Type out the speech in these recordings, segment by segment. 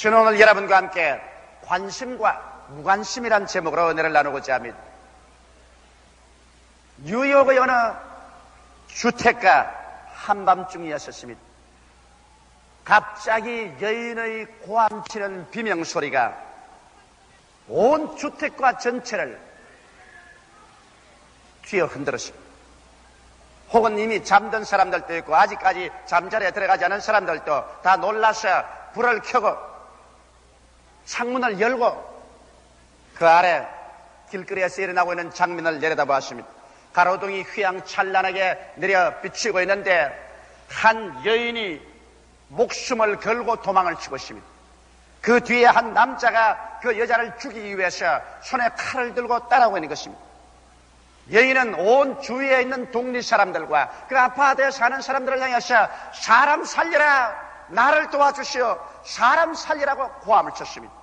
저는 오늘 여러분과 함께 관심과 무관심이란 제목으로 은혜를 나누고자 합니다. 뉴욕의 어느 주택가 한밤중이었습니다. 갑자기 여인의 고함치는 비명소리가 온 주택가 전체를 뒤어 흔들었습니다. 혹은 이미 잠든 사람들도 있고 아직까지 잠자리에 들어가지 않은 사람들도 다 놀라서 불을 켜고 창문을 열고 그 아래 길거리에서 일어나고 있는 장면을 내려다보았습니다. 가로등이 휘황찬란하게 내려 비치고 있는데 한 여인이 목숨을 걸고 도망을 치고 있습니다. 그 뒤에 한 남자가 그 여자를 죽이기 위해서 손에 칼을 들고 따라오고 있는 것입니다. 여인은 온 주위에 있는 동리 사람들과 그 아파트에 사는 사람들을 향해서 사람 살려라, 나를 도와주시오, 사람 살리라고 고함을 쳤습니다.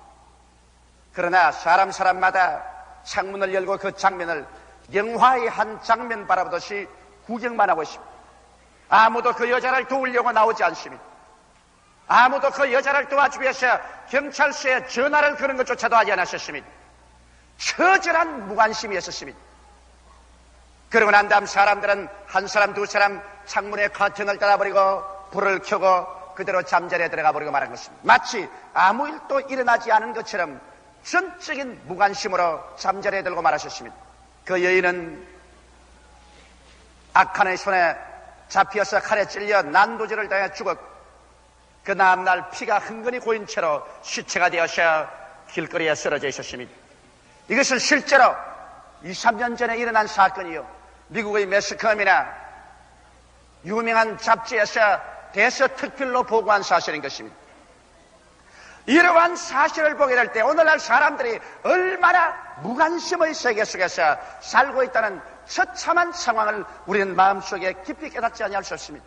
그러나 사람마다 창문을 열고 그 장면을 영화의 한 장면 바라보듯이 구경만 하고 있습니다. 아무도 그 여자를 도우려고 나오지 않습니다. 아무도 그 여자를 도와주기 위해서 경찰서에 전화를 거는 것조차도 하지 않았습니다. 처절한 무관심이었습니다. 그러고 난 다음 사람들은 한 사람 두 사람 창문에 커튼을 닫아버리고 불을 켜고 그대로 잠자리에 들어가 버리고 말한 것입니다. 마치 아무 일도 일어나지 않은 것처럼 전적인 무관심으로 잠자리에 들고 말하셨습니다. 그 여인은 악한의 손에 잡혀서 칼에 찔려 난도질을 당해 죽었고 그 다음날 피가 흥건히 고인 채로 시체가 되어서 길거리에 쓰러져 있었습니다. 이것은 실제로 2, 3년 전에 일어난 사건이요, 미국의 매스컴이나 유명한 잡지에서 대서특필로 보고한 사실인 것입니다. 이러한 사실을 보게 될 때 오늘날 사람들이 얼마나 무관심의 세계 속에서 살고 있다는 처참한 상황을 우리는 마음속에 깊이 깨닫지 아니할 수 없습니다.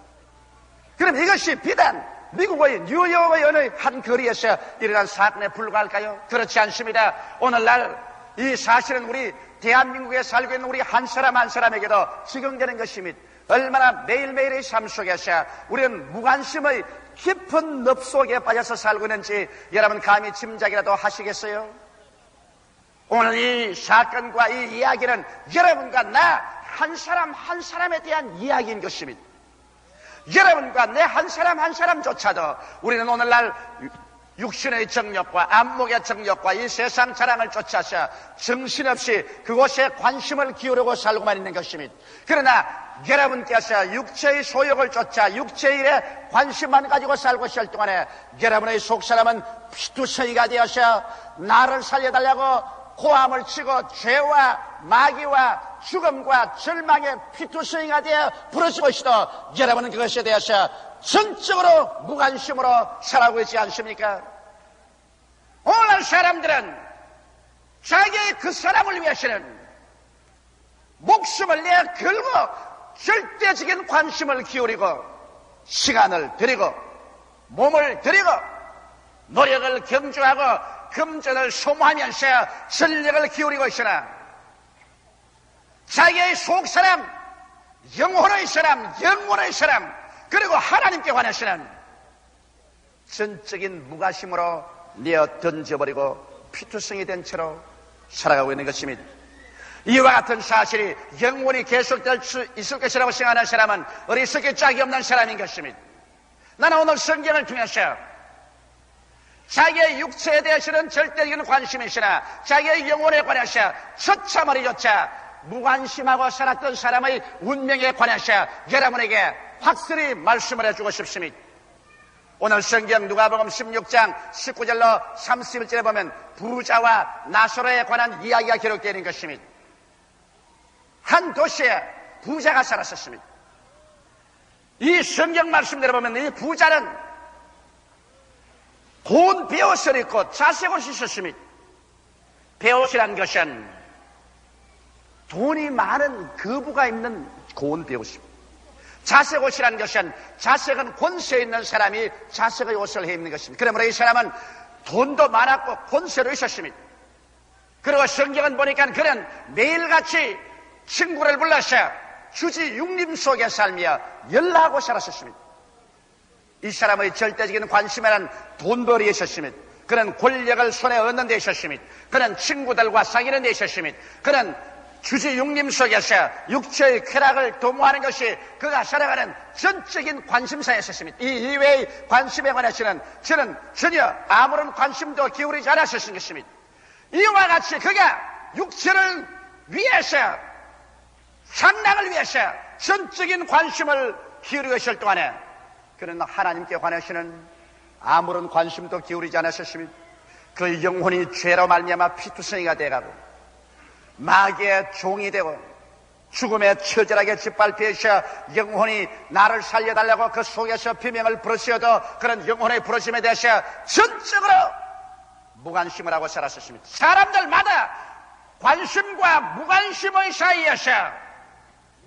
그럼 이것이 비단 미국의 뉴욕의 어느 한 거리에서 일어난 사건에 불과할까요? 그렇지 않습니다. 오늘날 이 사실은 우리 대한민국에 살고 있는 우리 한 사람 한 사람에게도 적용되는 것입니다. 얼마나 매일매일의 삶 속에서 우리는 무관심의 깊은 늪 속에 빠져서 살고 있는지 여러분 감히 짐작이라도 하시겠어요? 오늘 이 사건과 이 이야기는 여러분과 나 한 사람 한 사람에 대한 이야기인 것입니다. 여러분과 내 한 사람 한 사람조차도 우리는 오늘날 육신의 정욕과 안목의 정욕과 이 세상 자랑을 쫓아서 정신없이 그곳에 관심을 기울이고 살고만 있는 것입니다. 그러나 여러분께서 육체의 소욕을 쫓아 육체의 일에 관심만 가지고 살고 있을 동안에 여러분의 속사람은 피투성이가 되어서 나를 살려달라고 고함을 치고 죄와 마귀와 죽음과 절망의 피투성이가 되어 부르짖고 있어도 여러분은 그것에 대해서 전적으로 무관심으로 살아가고 있지 않습니까? 오늘 사람들은 자기의 그 사람을 위해서는 목숨을 내어 걸고 절대적인 관심을 기울이고 시간을 들이고 몸을 들이고 노력을 경주하고 금전을 소모하면서 전력을 기울이고 있으나 자기의 속사람, 영혼의 사람, 영혼의 사람 그리고 하나님께 관해서는 전적인 무관심으로 내어 던져버리고 피투성이 된 채로 살아가고 있는 것입니다. 이와 같은 사실이 영원히 계속될 수 있을 것이라고 생각하는 사람은 어리석기 짝이 없는 사람인 것입니다. 나는 오늘 성경을 통해서 자기의 육체에 대해서는 절대적인 관심이 있으나 자기의 영혼에 관해서 처참하리조차 무관심하고 살았던 사람의 운명에 관해서 여러분에게 확실히 말씀을 해주고 싶습니다. 오늘 성경 누가복음 16장 19절로 31절에 보면 부자와 나사로에 관한 이야기가 기록되어 있는 것입니다. 한 도시에 부자가 살았었습니다. 이 성경 말씀대로 보면 이 부자는 고운 베옷을 입고 자색옷이 있었습니다. 베옷이란 것은 돈이 많은 거부가 입는 고운 베옷입니다. 자색옷이란 것은 자색은 권세 있는 사람이 자색의 옷을 해 입는 것입니다. 그러므로 이 사람은 돈도 많았고 권세도 있었습니다. 그리고 성경은 보니까 그는 매일같이 친구를 불러서 주지 육림 속에 살며 연락하고 살았었습니다. 이 사람의 절대적인 관심에는 돈벌이에 있었습니다. 그런 권력을 손에 얻는 데 있었으며, 그런 친구들과 사귀는 데 있었으며, 그런 주지 육림 속에서 육체의 쾌락을 도모하는 것이 그가 살아가는 전적인 관심사였습니다. 이 이외의 관심에 관해서는 저는 전혀 아무런 관심도 기울이지 않았을 것입니다. 이와 같이 그가 육체를 위해서, 상락을 위해서 전적인 관심을 기울이고 있을 동안에 그는 하나님께 관해서는 아무런 관심도 기울이지 않았습니다. 그 영혼이 죄로 말미암아 피투성이가 되어가고 마귀의 종이 되고 죽음에 처절하게 짓밟혀서 영혼이 나를 살려달라고 그 속에서 비명을 부르시어도 그런 영혼의 부르심에 대해서 전적으로 무관심을 하고 살았습니다. 사람들마다 관심과 무관심의 사이에서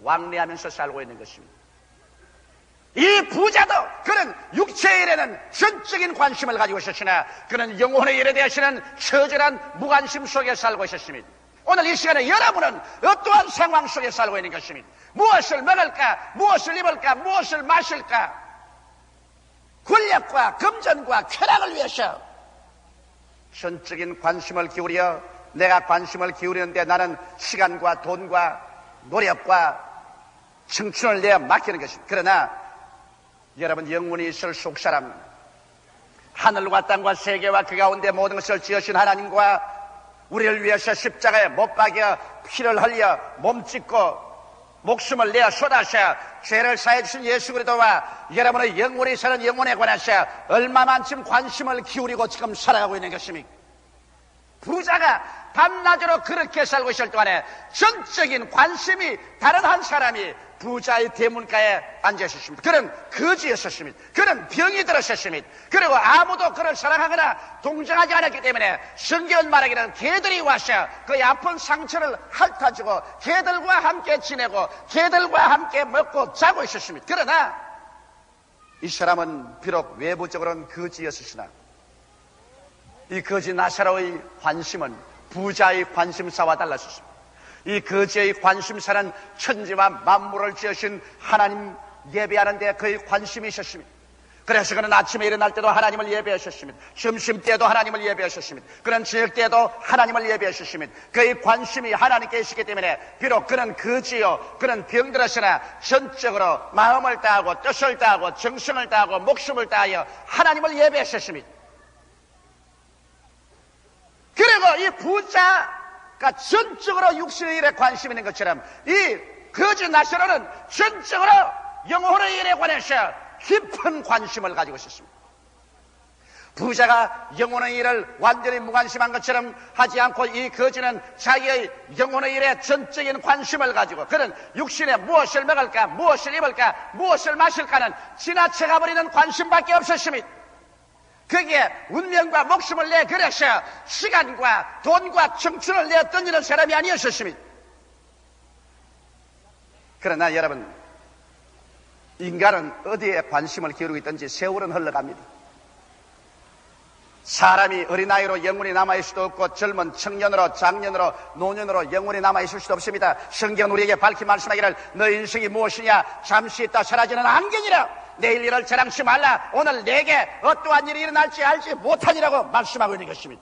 왕래하면서 살고 있는 것입니다. 이 부자도 그는 육체의 일에는 전적인 관심을 가지고 있었으나 그는 영혼의 일에 대해서는 처절한 무관심 속에 살고 있었습니다. 오늘 이 시간에 여러분은 어떠한 상황 속에 살고 있는 것입니다. 무엇을 먹을까, 무엇을 입을까, 무엇을 마실까, 권력과 금전과 쾌락을 위해서 전적인 관심을 기울여 내가 관심을 기울이는데 나는 시간과 돈과 노력과 청춘을 내어 맡기는 것입니다. 그러나 여러분, 영원히 있을 속사람, 하늘과 땅과 세계와 그 가운데 모든 것을 지으신 하나님과 우리를 위해서 십자가에 못 박여 피를 흘려 몸짓고 목숨을 내어 쏟아서 죄를 사해 주신 예수 그리스도와 여러분의 영원히 사는 영혼에 관해서 얼마만큼 관심을 기울이고 지금 살아가고 있는 것입니까? 부자가 밤낮으로 그렇게 살고 있을 동안에 전적인 관심이 다른 한 사람이 부자의 대문가에 앉아 있었습니다. 그는 거지였었습니다. 그는 병이 들었었습니다. 그리고 아무도 그를 사랑하거나 동정하지 않았기 때문에 성경은 말하기를 개들이 와서 그의 아픈 상처를 핥아주고 개들과 함께 지내고 개들과 함께 먹고 자고 있었습니다. 그러나 이 사람은 비록 외부적으로는 거지였으나 이 거지 나사로의 관심은 부자의 관심사와 달랐습니다. 이 거지의 관심사는 천지와 만물을 지으신 하나님 예배하는데 그의 관심이 있었습니다. 그래서 그는 아침에 일어날 때도 하나님을 예배하셨습니다. 점심 때도 하나님을 예배하셨습니다. 그는 저녁 때도 하나님을 예배하셨습니다. 그의 관심이 하나님께 있었기 때문에 비록 그는 거지요, 그는 병들었으나 전적으로 마음을 다하고 뜻을 다하고 정성을 다하고 목숨을 다하여 하나님을 예배하셨습니다. 그리고 이 부자가 전적으로 육신의 일에 관심이 있는 것처럼 이 거지 나사로는 전적으로 영혼의 일에 관해서 깊은 관심을 가지고 있었습니다. 부자가 영혼의 일을 완전히 무관심한 것처럼 하지 않고 이 거지는 자기의 영혼의 일에 전적인 관심을 가지고 그는 육신에 무엇을 먹을까, 무엇을 입을까, 무엇을 마실까는 지나쳐가 버리는 관심밖에 없었습니다. 거기에 운명과 목숨을 내 그래서 시간과 돈과 청춘을 내어 던지는 사람이 아니었습니다. 그러나 여러분, 인간은 어디에 관심을 기울이고 있든지 세월은 흘러갑니다. 사람이 어린아이로 영원히 남아있을 수도 없고 젊은 청년으로 장년으로 노년으로 영원히 남아있을 수도 없습니다. 성경은 우리에게 밝히 말씀하기를 너희 인생이 무엇이냐, 잠시 있다 사라지는 안경이라. 내일 일을 자랑치 말라. 오늘 내게 어떠한 일이 일어날지 알지 못하니라고 말씀하고 있는 것입니다.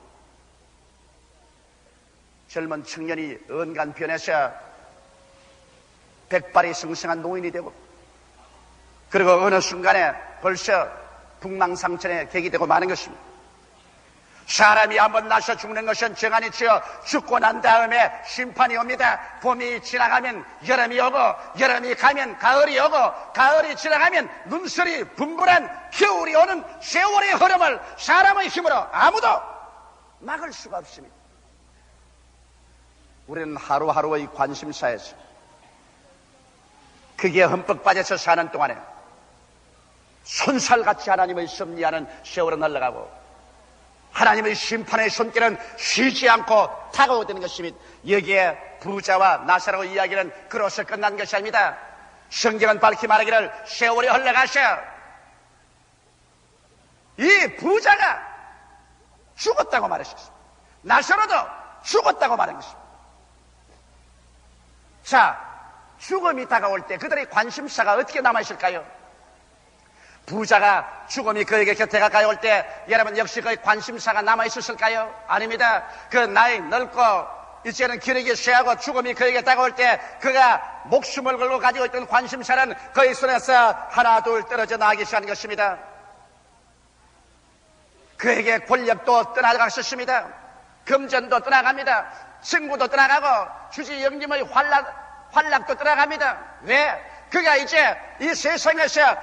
젊은 청년이 언간 변해서 백발이 성성한 노인이 되고 그리고 어느 순간에 벌써 북망상천에 객이 되고 마는 것입니다. 사람이 한번 나서 죽는 것은 정한이 치어 죽고 난 다음에 심판이 옵니다. 봄이 지나가면 여름이 오고 여름이 가면 가을이 오고 가을이 지나가면 눈설이 분분한 겨울이 오는 세월의 흐름을 사람의 힘으로 아무도 막을 수가 없습니다. 우리는 하루하루의 관심사에서 그게 흠뻑 빠져서 사는 동안에 손살같이 하나님의 섭리하는 세월은 흘러가고 하나님의 심판의 손길은 쉬지 않고 다가오게 되는 것입니다. 여기에 부자와 나사로 이야기는 그로서 끝난 것이 아닙니다. 성경은 밝히 말하기를 세월이 흘러가서 이 부자가 죽었다고 말했습니다. 나사로도 죽었다고 말한 것입니다. 자, 죽음이 다가올 때 그들의 관심사가 어떻게 남아있을까요? 부자가 죽음이 그에게 곁에 가까이 올 때 여러분 역시 그의 관심사가 남아있었을까요? 아닙니다. 그 나이 늙고 이제는 기력이 쇠하고 죽음이 그에게 다가올 때 그가 목숨을 걸고 가지고 있던 관심사는 그의 손에서 하나 둘 떨어져 나가기 시작한 것입니다. 그에게 권력도 떠나갔었습니다. 금전도 떠나갑니다. 친구도 떠나가고 주지 영림의 활락도 떠나갑니다. 왜? 그가 이제 이 세상에서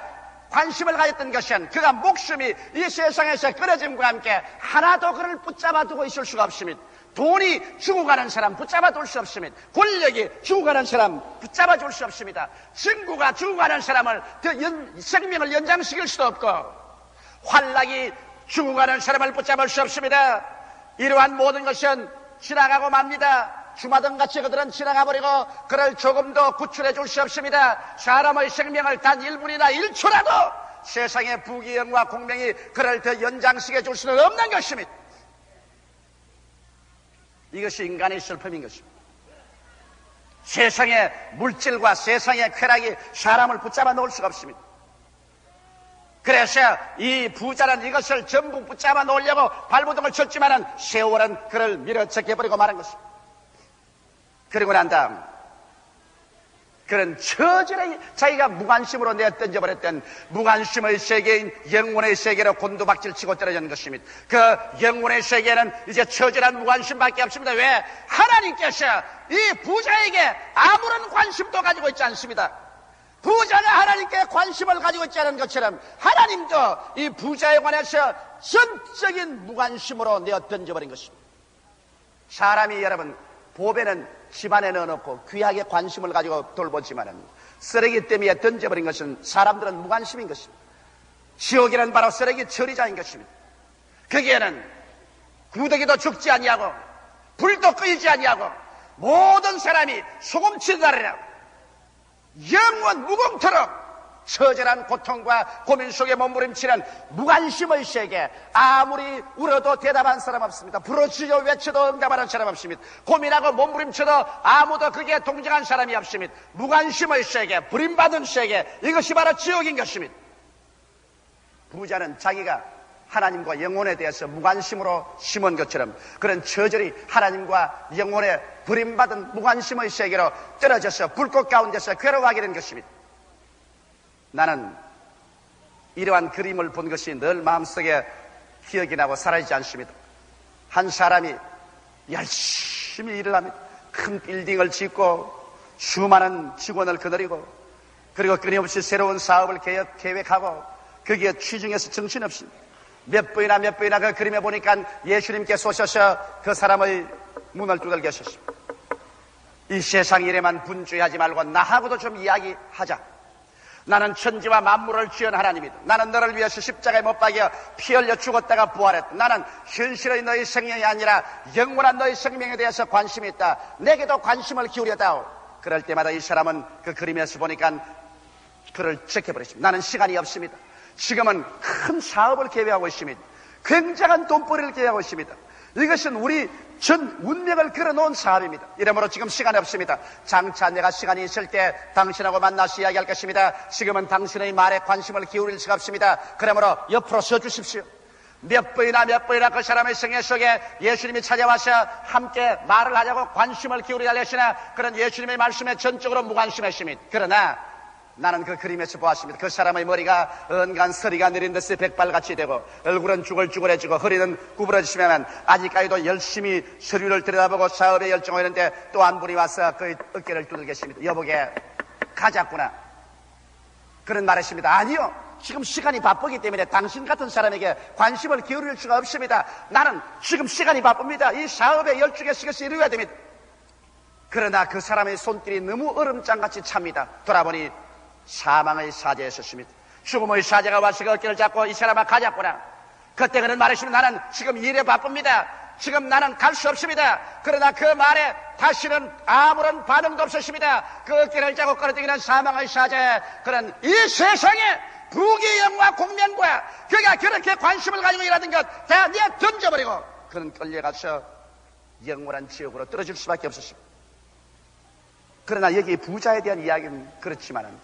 관심을 가졌던 것은 그가 목숨이 이 세상에서 끊어짐과 함께 하나도 그를 붙잡아 두고 있을 수가 없습니다. 돈이 죽어가는 사람 붙잡아 둘 수 없습니다. 권력이 죽어가는 사람 붙잡아 줄 수 없습니다. 친구가 죽어가는 사람을 생명을 연장시킬 수도 없고 활락이 죽어가는 사람을 붙잡을 수 없습니다. 이러한 모든 것은 지나가고 맙니다. 주마등같이 그들은 지나가버리고 그를 조금 더 구출해 줄 수 없습니다. 사람의 생명을 단 1분이나 1초라도 세상의 부귀영화 공명이 그를 더 연장시켜 줄 수는 없는 것입니다. 이것이 인간의 슬픔인 것입니다. 세상의 물질과 세상의 쾌락이 사람을 붙잡아 놓을 수가 없습니다. 그래서 이 부자는 이것을 전부 붙잡아 놓으려고 발버둥을 쳤지만은 세월은 그를 밀어제껴버리고 말한 것입니다. 그리고 난 다음 그는 처절히 자기가 무관심으로 내던져버렸던 무관심의 세계인 영혼의 세계로 곤두박질치고 떨어진 것입니다. 그 영혼의 세계는 이제 처절한 무관심밖에 없습니다. 왜? 하나님께서 이 부자에게 아무런 관심도 가지고 있지 않습니다. 부자가 하나님께 관심을 가지고 있지 않은 것처럼 하나님도 이 부자에 관해서 전적인 무관심으로 내어던져버린 것입니다. 사람이 여러분 보배는 집안에 넣어놓고 귀하게 관심을 가지고 돌보지만은 쓰레기 때문에 던져버린 것은 사람들은 무관심인 것입니다. 지옥에는 바로 쓰레기 처리자인 것입니다. 거기에는 구더기도 죽지 아니하고 불도 끄이지 아니하고 모든 사람이 소금치다리라 영원 무공토록 처절한 고통과 고민 속에 몸부림치는 무관심의 세계. 아무리 울어도 대답한 사람 없습니다. 부르짖어 외쳐도 응답하는 사람 없습니다. 고민하고 몸부림쳐도 아무도 그게 동정한 사람이 없습니다. 무관심의 세계, 버림받은 세계, 이것이 바로 지옥인 것입니다. 부자는 자기가 하나님과 영혼에 대해서 무관심으로 심은 것처럼 그런 처절히 하나님과 영혼에 버림받은 무관심의 세계로 떨어져서 불꽃 가운데서 괴로워하게 된 것입니다. 나는 이러한 그림을 본 것이 늘 마음속에 기억이 나고 사라지지 않습니다. 한 사람이 열심히 일을 합니다. 큰 빌딩을 짓고 수많은 직원을 거느리고 그리고 끊임없이 새로운 사업을 계획하고 거기에 취중해서 정신없이 몇 번이나 그 그림에 보니까 예수님께서 오셔서 그 사람의 문을 두들겨 하셨습니다. 이 세상 일에만 분주하지 말고 나하고도 좀 이야기하자. 나는 천지와 만물을 지은 하나님이다. 나는 너를 위해서 십자가에 못 박여 피 흘려 죽었다가 부활했다. 나는 현실의 너희 생명이 아니라 영원한 너희 생명에 대해서 관심이 있다. 내게도 관심을 기울여다오. 그럴 때마다 이 사람은 그 그림에서 보니까 그를 제껴버렸습니다. 나는 시간이 없습니다. 지금은 큰 사업을 계획하고 있습니다. 굉장한 돈벌이를 계획하고 있습니다. 이것은 우리 전 운명을 걸어놓은 사업입니다. 이러므로 지금 시간이 없습니다. 장차 내가 시간이 있을 때 당신하고 만나서 이야기할 것입니다. 지금은 당신의 말에 관심을 기울일 수가 없습니다. 그러므로 옆으로 서주십시오. 몇 번이나 그 사람의 생애 속에 예수님이 찾아와서 함께 말을 하자고 관심을 기울이려 하시나 그런 예수님의 말씀에 전적으로 무관심했습니다. 그러나 나는 그 그림에서 보았습니다. 그 사람의 머리가 언간 서리가 내린 듯이 백발같이 되고 얼굴은 쭈글쭈글해지고 허리는 구부러지시면 아직까지도 열심히 서류를 들여다보고 사업에 열정을 했는데 또 한 분이 와서 그의 어깨를 두들겼습니다. 여보게 가자꾸나. 그런 말했습니다. 아니요. 지금 시간이 바쁘기 때문에 당신 같은 사람에게 관심을 기울일 수가 없습니다. 나는 지금 시간이 바쁩니다. 이 사업에 열중해서 이것이 이루어야 됩니다. 그러나 그 사람의 손길이 너무 얼음장같이 찹니다. 돌아보니 사망의 사자에 있었습니다. 죽음의 사자가 와서 그 어깨를 잡고 이 사람아 가자꾸나. 그때 그는 말했습니다. 나는 지금 일에 바쁩니다. 지금 나는 갈 수 없습니다. 그러나 그 말에 다시는 아무런 반응도 없었습니다. 그 어깨를 잡고 끌어당기는 사망의 사자에 그는 이 세상에 부귀영화 공명과 그가 그렇게 관심을 가지고 일하던 것 다 내어 던져버리고 그는 끌려가서 영원한 지옥으로 떨어질 수밖에 없었습니다. 그러나 여기 부자에 대한 이야기는 그렇지만은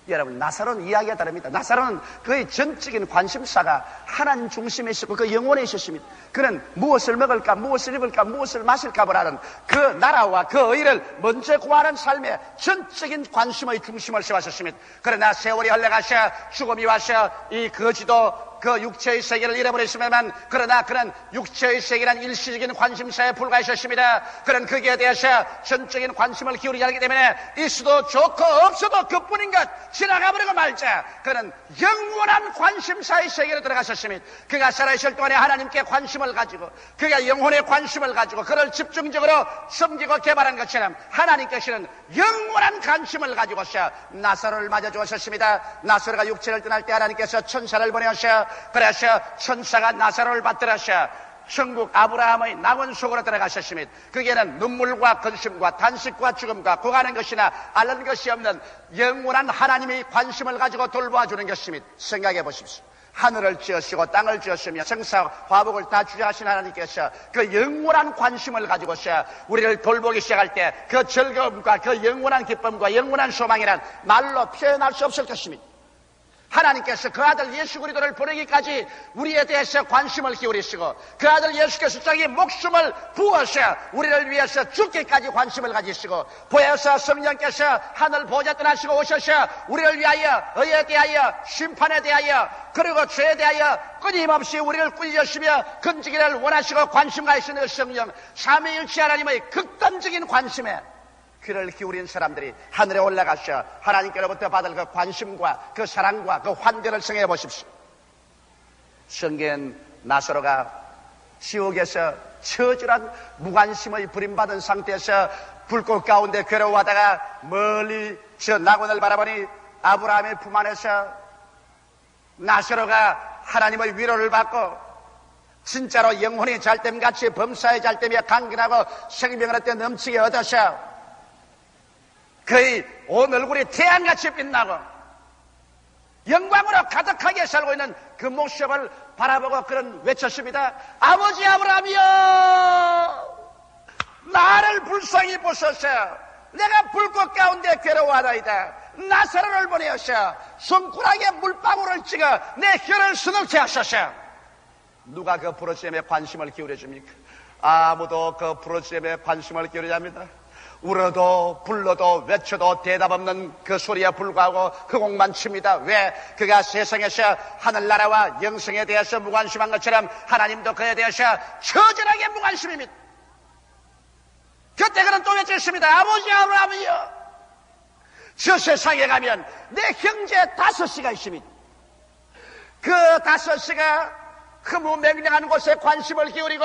여러분, 나사로는 이야기가 다릅니다. 나사로는 그의 전적인 관심사가 하나님 중심에 있었고 그 영혼에 있었습니다. 그는 무엇을 먹을까, 무엇을 입을까, 무엇을 마실까 보라는 그 나라와 그 의를 먼저 구하는 삶에 전적인 관심의 중심을 세웠었습니다. 그러나 세월이 흘러가셔 죽음이 와서 이 거지도 그 육체의 세계를 잃어버렸으면, 그러나 그는 육체의 세계란 일시적인 관심사에 불과했었습니다. 그는 거기에 대해서 전적인 관심을 기울이지 않기 때문에 있어도 좋고 없어도 그뿐인 것 지나가버리고 말자. 그는 영원한 관심사의 세계로 들어갔었습니다. 그가 살아있을 동안에 하나님께 관심을 가지고 그가 영혼의 관심을 가지고 그를 집중적으로 섬기고 개발한 것처럼 하나님께서는 영원한 관심을 가지고서 나사로를 맞아주었습니다. 나사로가 육체를 떠날 때 하나님께서 천사를 보내셔 그래서 천사가 나사로를 받들어서 천국 아브라함의 낙원 속으로 들어가셨습니다. 거기에는 눈물과 근심과 단식과 죽음과 고가는 것이나 앓는 것이 없는 영원한 하나님의 관심을 가지고 돌보아주는 것입니다. 생각해 보십시오. 하늘을 지으시고 땅을 지으시며 생사 화복을 다 주재하신 하나님께서 그 영원한 관심을 가지고서 우리를 돌보기 시작할 때 그 즐거움과 그 영원한 기쁨과 영원한 소망이란 말로 표현할 수 없을 것입니다. 하나님께서 그 아들 예수 그리스도를 보내기까지 우리에 대해서 관심을 기울이시고 그 아들 예수께서 자기 목숨을 부어서 우리를 위해서 죽기까지 관심을 가지시고 보혜사 성령께서 하늘 보좌 떠나시고 오셔서 우리를 위하여 의에 대하여 심판에 대하여 그리고 죄에 대하여 끊임없이 우리를 꾸짖으시며 건지기를 원하시고 관심 가지시는 성령 삼위일체 하나님의 극단적인 관심에 귀를 기울인 사람들이 하늘에 올라가셔 하나님께로부터 받을 그 관심과 그 사랑과 그 환대를 생각해 보십시오. 성경엔 나사로가 지옥에서 처절한 무관심의 부림받은 상태에서 불꽃 가운데 괴로워하다가 멀리 저 낙원을 바라보니 아브라함의 품 안에서 나사로가 하나님의 위로를 받고 진짜로 영혼이 잘됨같이 범사에 잘됨에 강건하고 생명을 얻되 넘치게 얻으셔 그의 온 얼굴이 태양같이 빛나고 영광으로 가득하게 살고 있는 그 모습을 바라보고 그런 외쳤습니다. 아버지 아브라함이여 나를 불쌍히 보소서. 내가 불꽃 가운데 괴로워하나이다. 나사로를 보내어서 손가락에 물방울을 찍어 내 혀를 수놓게 하소서. 누가 그 부르짖음에 관심을 기울여 줍니까? 아무도 그 부르짖음에 관심을 기울이지 않습니다. 울어도 불러도 외쳐도 대답 없는 그 소리에 불구하고 흑옥만 칩니다. 왜? 그가 세상에서 하늘나라와 영생에 대해서 무관심한 것처럼 하나님도 그에 대해서 처절하게 무관심입니다. 그때 그는 또 외쳤습니다. 아버지 아브라함이여 저 세상에 가면 내 형제 5씨가 있습니다. 그 5씨가 흐무맹랑한 곳에 관심을 기울이고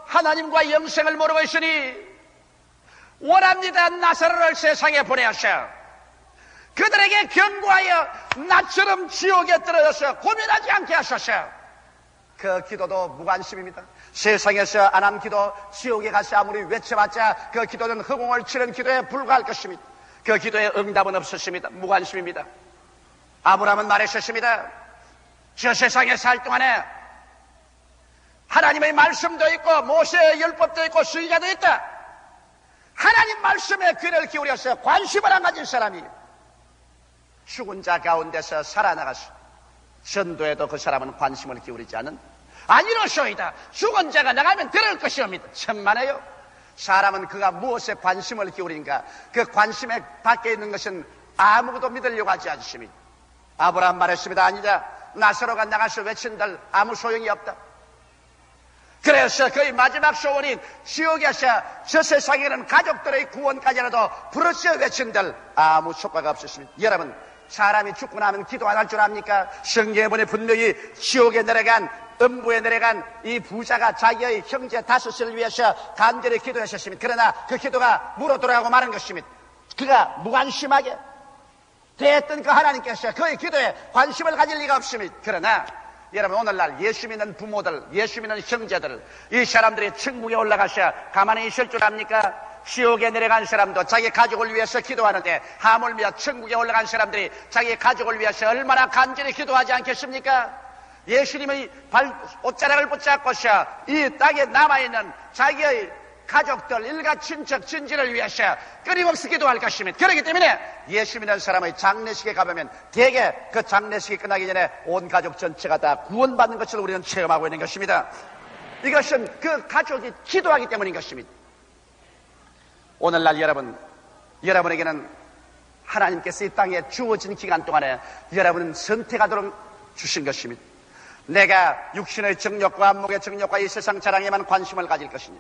하나님과 영생을 모르고 있으니 원합니다. 나사로를 세상에 보내셔 그들에게 경고하여 나처럼 지옥에 떨어져서 고민하지 않게 하소서. 그 기도도 무관심입니다. 세상에서 안 한 기도 지옥에 가서 아무리 외쳐봤자 그 기도는 허공을 치는 기도에 불과할 것입니다. 그 기도에 응답은 없었습니다. 무관심입니다. 아브라함은 말했었습니다. 저 세상에 살 동안에 하나님의 말씀도 있고 모세의 율법도 있고 수의자도 있다. 하나님 말씀에 귀를 기울여서 관심을 안 가진 사람이 죽은 자 가운데서 살아나가서 전도에도 그 사람은 관심을 기울이지 않은 아니로소이다. 죽은 자가 나가면 들을 것이옵니다. 천만에요. 사람은 그가 무엇에 관심을 기울인가 그 관심에 밖에 있는 것은 아무것도 믿으려고 하지 않습니다. 아브라함 말했습니다. 아니다. 나사로가 나가서 외친들 아무 소용이 없다. 그래서 그의 마지막 소원인 지옥에서 저 세상에는 가족들의 구원까지라도 부르짖어 외친들 아무 효과가 없었습니다. 여러분 사람이 죽고 나면 기도 안 할 줄 압니까? 성경에 보니 분명히 지옥에 내려간 음부에 내려간 이 부자가 자기의 형제 5을 위해서 간절히 기도했었습니다. 그러나 그 기도가 무로 돌아가고 마는 것입니다. 그가 무관심하게 대했던 그 하나님께서 그의 기도에 관심을 가질 리가 없습니다. 그러나 여러분 오늘날 예수 믿는 부모들, 예수 믿는 형제들 이 사람들이 천국에 올라가셔 가만히 있을 줄 압니까? 지옥에 내려간 사람도 자기 가족을 위해서 기도하는데 하물며 천국에 올라간 사람들이 자기 가족을 위해서 얼마나 간절히 기도하지 않겠습니까? 예수님의 옷자락을 붙잡고서 이 땅에 남아있는 자기의 가족들, 일가, 친척, 친지를 위해서 끊임없이 기도할 것입니다. 그렇기 때문에 예수 믿는 사람의 장례식에 가보면 대개 그 장례식이 끝나기 전에 온 가족 전체가 다 구원받는 것을 우리는 체험하고 있는 것입니다. 이것은 그 가족이 기도하기 때문인 것입니다. 오늘날 여러분에게는 하나님께서 이 땅에 주어진 기간 동안에 여러분은 선택하도록 주신 것입니다. 내가 육신의 정욕과 안목의 정욕과 이 세상 자랑에만 관심을 가질 것이냐,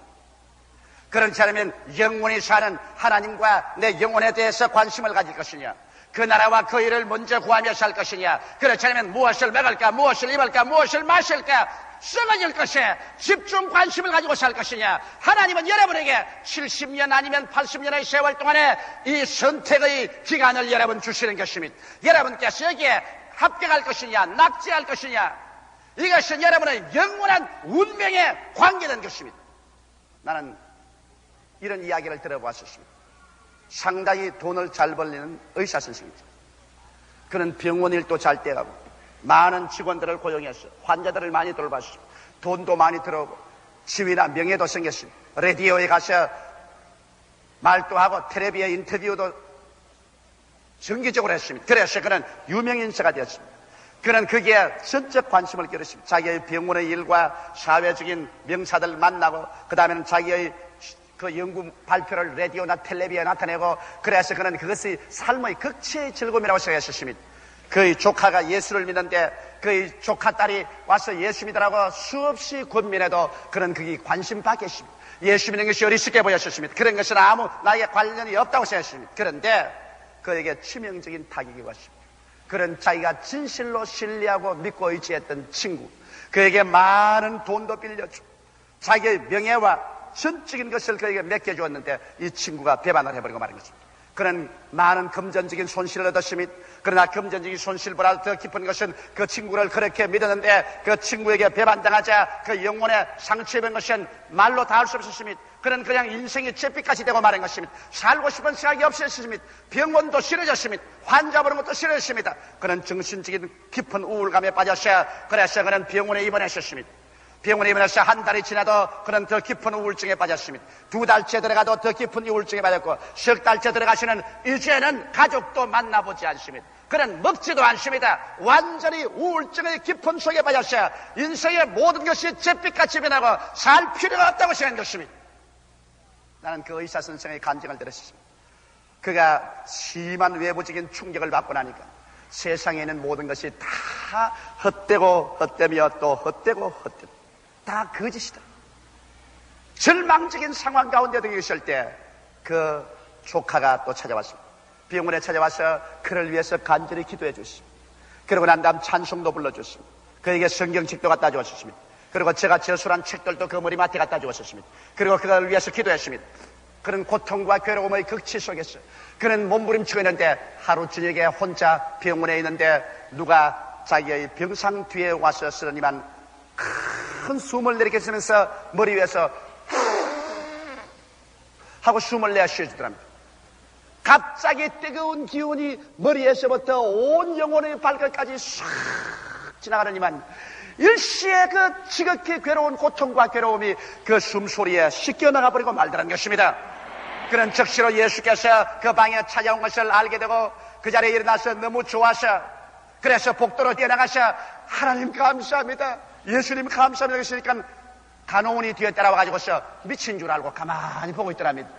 그렇지 않으면 영원히 사는 하나님과 내 영혼에 대해서 관심을 가질 것이냐, 그 나라와 그 일을 먼저 구하며 살 것이냐, 그렇지 않으면 무엇을 먹을까, 무엇을 입을까, 무엇을 마실까, 썩어질 것에 집중 관심을 가지고 살 것이냐. 하나님은 여러분에게 70년 아니면 80년의 세월 동안에 이 선택의 기간을 여러분 주시는 것입니다. 여러분께서 여기에 합격할 것이냐, 낙제할 것이냐, 이것은 여러분의 영원한 운명에 관계된 것입니다. 나는 이런 이야기를 들어보았습니다. 상당히 돈을 잘 벌리는 의사 선생이죠. 그는 병원 일도 잘 떼가고 많은 직원들을 고용해서 환자들을 많이 돌봤습니다. 돈도 많이 들어오고 지위나 명예도 생겼습니다. 라디오에 가서 말도 하고 텔레비에 인터뷰도 정기적으로 했습니다. 그래서 그는 유명인사가 되었습니다. 그는 거기에 전적 관심을 기울였습니다. 자기의 병원의 일과 사회적인 명사들 만나고, 그 다음에는 자기의 그 연구 발표를 라디오나 텔레비에 나타내고, 그래서 그는 그것이 삶의 극치의 즐거움이라고 생각했습니다. 그의 조카가 예수를 믿는데 그의 조카 딸이 와서 예수 믿으라고 수없이 권면해도 그는 거기 관심 밖이었습니다. 예수 믿는 것이 어리석게 보였습니다. 그런 것은 아무 나에게 관련이 없다고 생각했습니다. 그런데 그에게 치명적인 타격이 왔습니다. 그런 자기가 진실로 신뢰하고 믿고 의지했던 친구, 그에게 많은 돈도 빌려주고 자기의 명예와 전적인 것을 그에게 맡겨주었는데 이 친구가 배반을 해버리고 말인 것입니다. 그는 많은 금전적인 손실을 얻었습니다. 그러나 금전적인 손실보다 더 깊은 것은 그 친구를 그렇게 믿었는데 그 친구에게 배반당하자 그 영혼에 상처 입은 것은 말로 다 할 수 없었습니다. 그는 그냥 인생이 잿빛같이 되고 말인 것입니다. 살고 싶은 생각이 없었습니다. 병원도 싫어졌습니다. 환자 보는 것도 싫어졌습니다. 그는 정신적인 깊은 우울감에 빠졌어요. 그래서 그는 병원에 입원했었습니다. 병원에 입원해서 한 달이 지나도 그는 더 깊은 우울증에 빠졌습니다. 2달째 들어가도 더 깊은 우울증에 빠졌고, 석 달째 들어가시는 이제는 가족도 만나보지 않습니다. 그는 먹지도 않습니다. 완전히 우울증의 깊은 속에 빠졌어요. 인생의 모든 것이 잿빛같이 변하고 살 필요가 없다고 생각한 것입니다. 나는 그 의사 선생의 간증을 들었습니다. 그가 심한 외부적인 충격을 받고 나니까 세상에 있는 모든 것이 다 헛되고 헛되며 또 헛되고 헛되고 다 거짓이다. 절망적인 상황 가운데 있을 때 그 조카가 또 찾아왔습니다. 병원에 찾아와서 그를 위해서 간절히 기도해 주셨습니다. 그러고 난 다음 찬송도 불러줬습니다. 그에게 성경책도 갖다 주었습니다. 그리고 제가 저술한 책들도 그 머리맡에 갖다 주었습니다. 그리고 그를 위해서 기도했습니다. 그는 고통과 괴로움의 극치 속에서 그는 몸부림치고 있는데 하루 저녁에 혼자 병원에 있는데 누가 자기의 병상 뒤에 와서 쓰러니만 큰 숨을 내리면서 머리 위에서 하고 숨을 내어 쉬어주더랍니다. 갑자기 뜨거운 기운이 머리에서부터 온 영혼의 발끝까지 싹 지나가더니만 일시에 그 지극히 괴로운 고통과 괴로움이 그 숨소리에 씻겨나가 버리고 말더란 것입니다. 그는 즉시로 예수께서 그 방에 찾아온 것을 알게 되고 그 자리에 일어나서 너무 좋아서 그래서 복도로 뛰어나가서 하나님 감사합니다, 예수님 감사합니다 그러시니까 간호원이 뒤에 따라와가지고서 미친 줄 알고 가만히 보고 있더랍니다.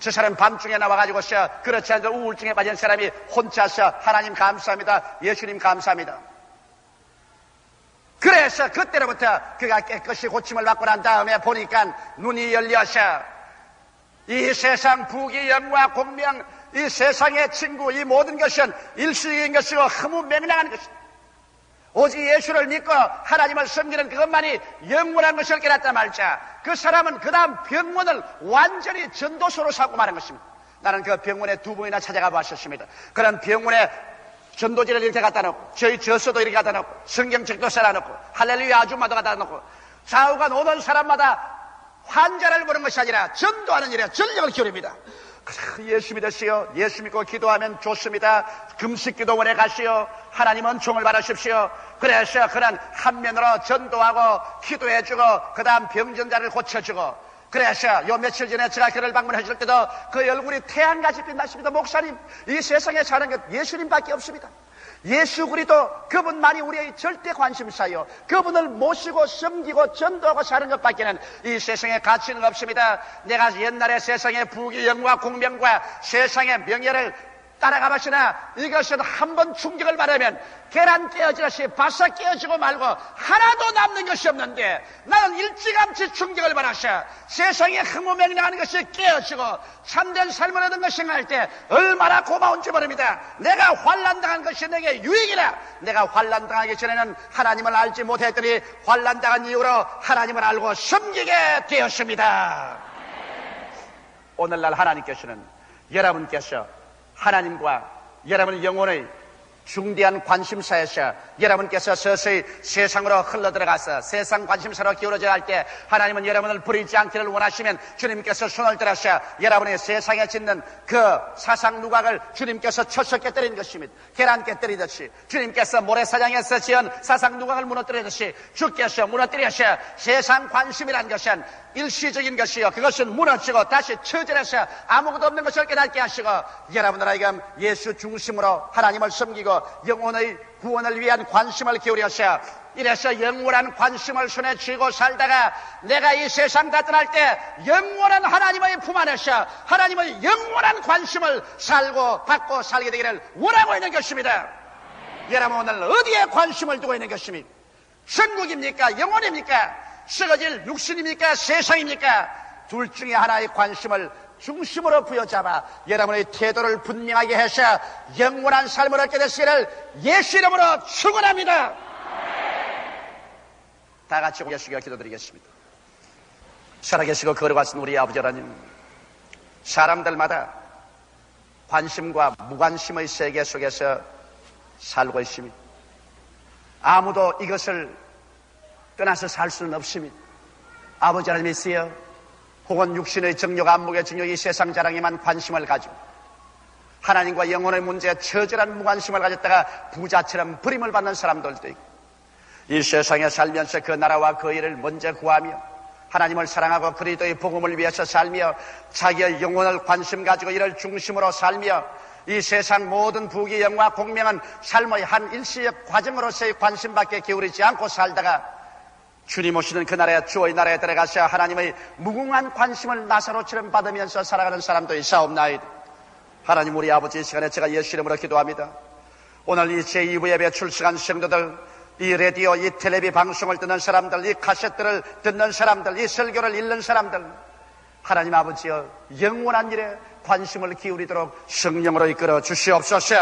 저 사람 밤중에 나와가지고서 그렇지 않아도 우울증에 빠진 사람이 혼자서 하나님 감사합니다, 예수님 감사합니다. 그래서 그때로부터 그가 깨끗이 고침을 받고 난 다음에 보니까 눈이 열려서 이 세상 부귀 영화 공명, 이 세상의 친구, 이 모든 것은 일시적인 것이고 허무 맹랑한 것이다. 오직 예수를 믿고 하나님을 섬기는 그것만이 영원한 것을 깨닫다 말자 그 사람은 그 다음 병원을 완전히 전도소로 삼고 마는 것입니다. 나는 그 병원에 2번이나 찾아가 봤었습니다. 그런 병원에 전도지를 이렇게 갖다 놓고 저희 저서도 이렇게 갖다 놓고 성경책도 쌓아놓고 할렐루야 아줌마도 갖다 놓고 좌우간 오는 사람마다 환자를 보는 것이 아니라 전도하는 일에 전력을 기울입니다. 예수 믿으시오. 예수 믿고 기도하면 좋습니다. 금식기도원에 가시오. 하나님은 종을 받으십시오. 그래서 그는 한면으로 전도하고 기도해주고 그 다음 병전자를 고쳐주고 그래서 요 며칠 전에 제가 그를 방문해 줄 때도 그 얼굴이 태양같이 빛나십니다. 목사님, 이 세상에 사는 것 예수님밖에 없습니다. 예수 그리스도 그분만이 우리의 절대 관심사요. 그분을 모시고 섬기고 전도하고 사는 것밖에는 이 세상에 가치는 없습니다. 내가 옛날에 세상의 부귀 영화 공명과 세상의 명예를 따라가봤으나 이것은 한번 충격을 받으면 계란 깨어지듯이 바싹 깨어지고 말고 하나도 남는 것이 없는데, 나는 일찌감치 충격을 받았어. 세상에 흥무맹랑하는 것이 깨어지고 참된 삶을 얻은 것을 생각할 때 얼마나 고마운지 모릅니다. 내가 환난당한 것이 내게 유익이라. 내가 환난당하기 전에는 하나님을 알지 못했더니 환난당한 이후로 하나님을 알고 섬기게 되었습니다. 오늘날 하나님께서는 여러분께서 하나님과 여러분 영혼의 중대한 관심사에서 여러분께서 서서히 세상으로 흘러들어가서 세상 관심사로 기울어져야 할 때 하나님은 여러분을 버리지 않기를 원하시면 주님께서 손을 들어서 여러분의 세상에 짓는 그 사상 누각을 주님께서 쳐서 깨뜨리는 것입니다. 계란 깨뜨리듯이 주님께서 모래사장에서 지은 사상 누각을 무너뜨리듯이 주께서 무너뜨려서 세상 관심이란 것은 일시적인 것이요, 그것은 무너지고 다시 처절해서 아무것도 없는 것을 깨닫게 하시고 여러분들에게 예수 중심으로 하나님을 섬기고 영혼의 구원을 위한 관심을 기울여서 이래서 영원한 관심을 손에 쥐고 살다가 내가 이 세상 다 떠날 때 영원한 하나님의 품 안에서 하나님의 영원한 관심을 받고 살게 되기를 원하고 있는 것입니다. 여러분 오늘 어디에 관심을 두고 있는 것입니까? 천국입니까? 영혼입니까? 썩어질 육신입니까? 세상입니까? 둘 중에 하나의 관심을 중심으로 부여잡아 여러분의 태도를 분명하게 해서 영원한 삶을 얻게 되시기를 예수 이름으로 축원합니다. 다 같이 계시기를 기도드리겠습니다. 살아계시고 걸어가신 우리 아버지 하나님, 사람들마다 관심과 무관심의 세계 속에서 살고 있습니다. 아무도 이것을 떠나서 살 수는 없습니다. 아버지 하나님이시여, 혹은 육신의 정욕, 안목의 정욕, 이 세상 자랑에만 관심을 가지고 하나님과 영혼의 문제에 처절한 무관심을 가졌다가 부자처럼 버림을 받는 사람들도 있고, 이 세상에 살면서 그 나라와 그 일을 먼저 구하며 하나님을 사랑하고 그리스도의 복음을 위해서 살며 자기의 영혼을 관심 가지고 이를 중심으로 살며 이 세상 모든 부귀 영화 공명은 삶의 한 일시의 과정으로서의 관심밖에 기울이지 않고 살다가 주님 오시는 그 나라에, 주의 나라에 들어가서 하나님의 무궁한 관심을 나사로처럼 받으면서 살아가는 사람도 있사옵나이다. 하나님, 우리 아버지, 이 시간에 제가 예수 이름으로 기도합니다. 오늘 이 제2부 예배 출석한 성도들, 이 라디오, 이 텔레비 방송을 듣는 사람들, 이 카세트를 듣는 사람들, 이 설교를 읽는 사람들, 하나님 아버지여, 영원한 일에 관심을 기울이도록 성령으로 이끌어 주시옵소서.